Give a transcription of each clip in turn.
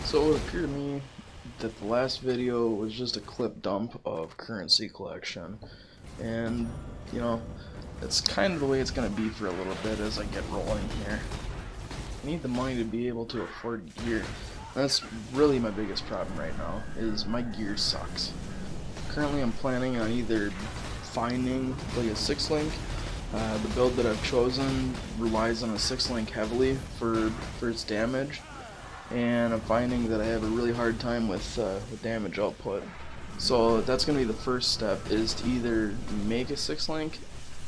So it would appear to me that the last video was just a clip dump of currency collection, and you know, it's kind of the way it's going to be for a little bit as I get rolling here. I need the money to be able to afford gear. That's really my biggest problem right now, is my gear sucks. Currently I'm planning on either finding like a 6-link. The build that I've chosen relies on a 6-link heavily for its damage, and I'm finding that I have a really hard time with damage output. So that's going to be the first step, is to either make a 6-link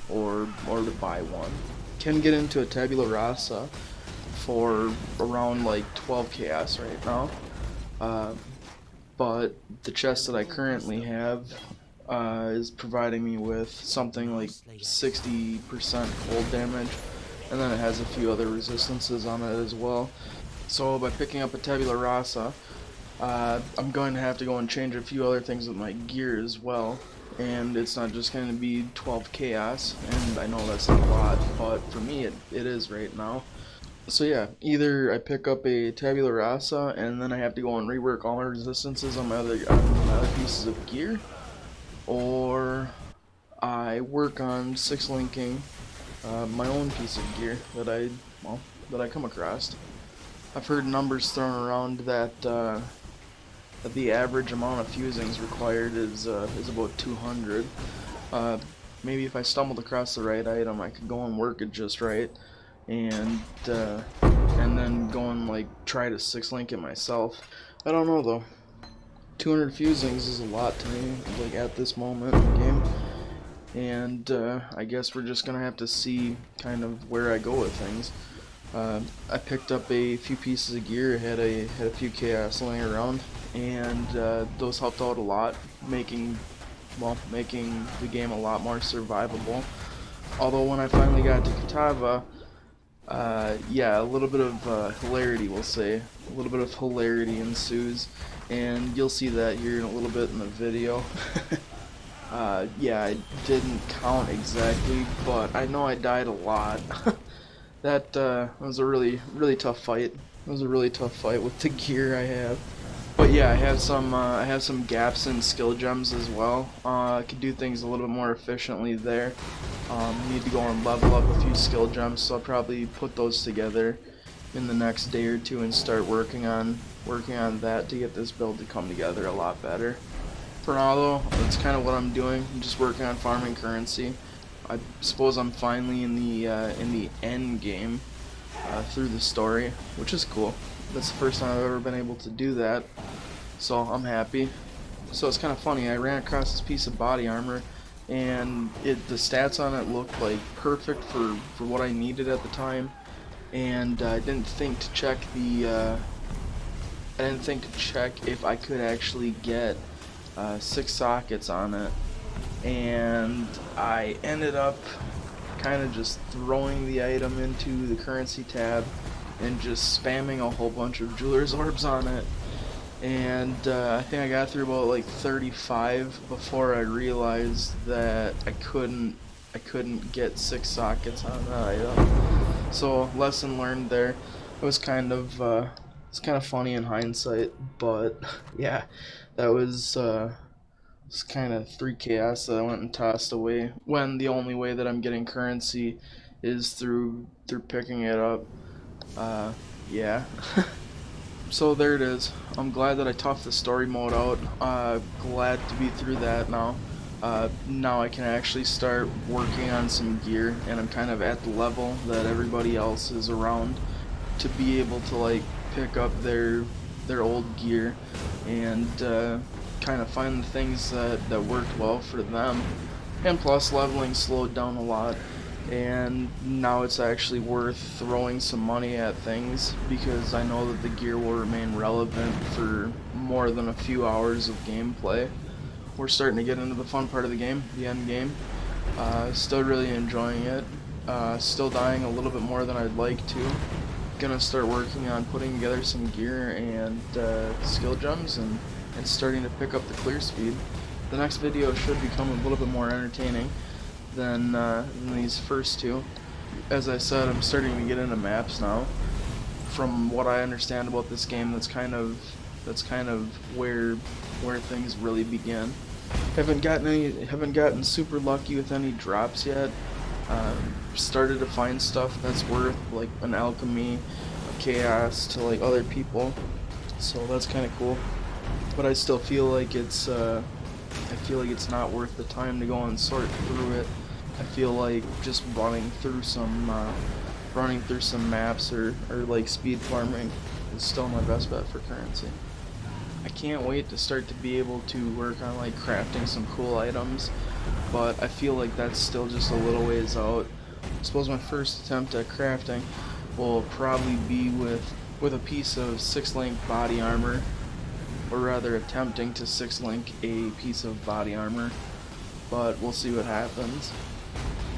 or to buy one. Can get into a tabula rasa for around like 12 chaos right now, but the chest that I currently have is providing me with something like 60% cold damage, and then it has a few other resistances on it as well. So by picking up a tabula rasa, I'm going to have to go and change a few other things with my gear as well, and it's not just going to be 12 chaos, and I know that's not a lot, but for me it is right now. So yeah, either I pick up a tabula rasa and then I have to go and rework all my resistances on my other pieces of gear, or I work on 6-linking my own piece of gear that I come across. I've heard numbers thrown around that that the average amount of fusings required is about 200. Maybe if I stumbled across the right item, I could go and work it just right, and then go and like try to 6-link it myself. I don't know though. 200 fusings is a lot to me, like at this moment in the game, and I guess we're just gonna have to see kind of where I go with things. I picked up a few pieces of gear, had a few chaos laying around, and those helped out a lot, making the game a lot more survivable. Although when I finally got to Katava, yeah, a little bit of hilarity, we'll say. A little bit of hilarity ensues, and you'll see that here in a little bit in the video. Yeah, I didn't count exactly, but I know I died a lot. That was a really tough fight. It was a really tough fight with the gear I have. But yeah, I have some gaps in skill gems as well. I could do things a little bit more efficiently there. Need to go and level up a few skill gems, so I'll probably put those together in the next day or two and start working on that to get this build to come together a lot better. For now though, that's kind of what I'm doing. I'm just working on farming currency. I suppose I'm finally in the end game through the story, which is cool. That's the first time I've ever been able to do that, so I'm happy. So it's kind of funny, I ran across this piece of body armor, and the stats on it looked like perfect for what I needed at the time, and I didn't think to check if I could actually get 6 sockets on it, and I ended up kind of just throwing the item into the currency tab and just spamming a whole bunch of jeweler's orbs on it, and I think I got through about like 35 before I realized that I couldn't get 6 sockets on that item. So lesson learned there. It was kind of it's kind of funny in hindsight, but yeah, that was it's kind of 3 chaos that I went and tossed away, when the only way that I'm getting currency is through picking it up. Yeah. So there it is. I'm glad that I toughed the story mode out. Glad to be through that now. Now I can actually start working on some gear, and I'm kind of at the level that everybody else is around to be able to like pick up their old gear and kind of find the things that worked well for them. And plus, leveling slowed down a lot, and now it's actually worth throwing some money at things, because I know that the gear will remain relevant for more than a few hours of gameplay. We're starting to get into the fun part of the game, the end game. Still really enjoying it. Still dying a little bit more than I'd like to. Gonna start working on putting together some gear and skill gems, and starting to pick up the clear speed. The next video should become a little bit more entertaining than these first two. As I said, I'm starting to get into maps now. from what I understand about this game, that's kind of where things really begin. Haven't gotten super lucky with any drops yet. Started to find stuff that's worth like an alchemy, a chaos to like other people, so that's kind of cool. But I still feel like it's not worth the time to go and sort through it. I feel like just running through some maps or like speed farming is still my best bet for currency. I can't wait to start to be able to work on like crafting some cool items, but I feel like that's still just a little ways out. I suppose my first attempt at crafting will probably be with a piece of 6-link body armor, or rather attempting to 6-link a piece of body armor, but we'll see what happens.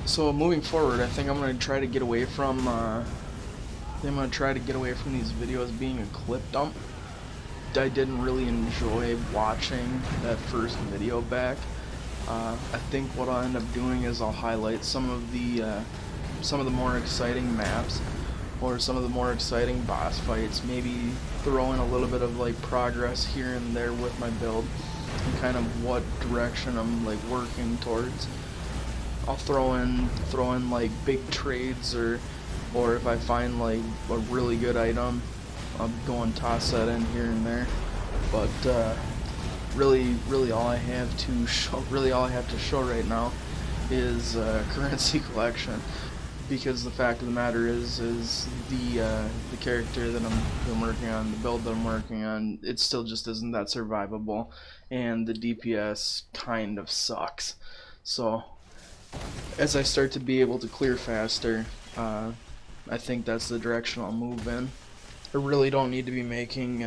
So moving forward, I think I'm gonna try to get away from these videos being a clip dump. I didn't really enjoy watching that first video back. I think what I'll end up doing is I'll highlight some of the more exciting maps or some of the more exciting boss fights, maybe throw in a little bit of like progress here and there with my build and kind of what direction I'm like working towards. I'll throw in like big trades, or if I find like a really good item, I'll go and toss that in here and there. But really all I have to show right now is currency collection, because the fact of the matter is the character that I'm working on, the build that I'm working on, it still just isn't that survivable, and the DPS kind of sucks. So as I start to be able to clear faster, I think that's the direction I'll move in. I really don't need to be making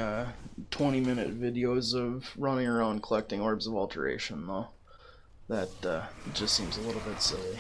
20-minute videos of running around collecting orbs of alteration, though. That just seems a little bit silly.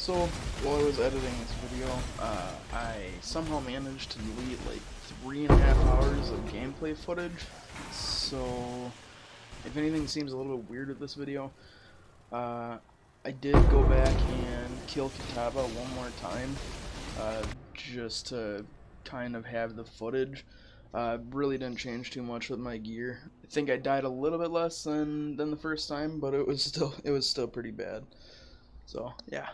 So, while I was editing this video, I somehow managed to delete like 3.5 hours of gameplay footage. So, if anything seems a little bit weird with this video, I did go back and kill Kitaba one more time, just to kind of have the footage. Really didn't change too much with my gear. I think I died a little bit less than the first time, but it was still pretty bad. So, yeah.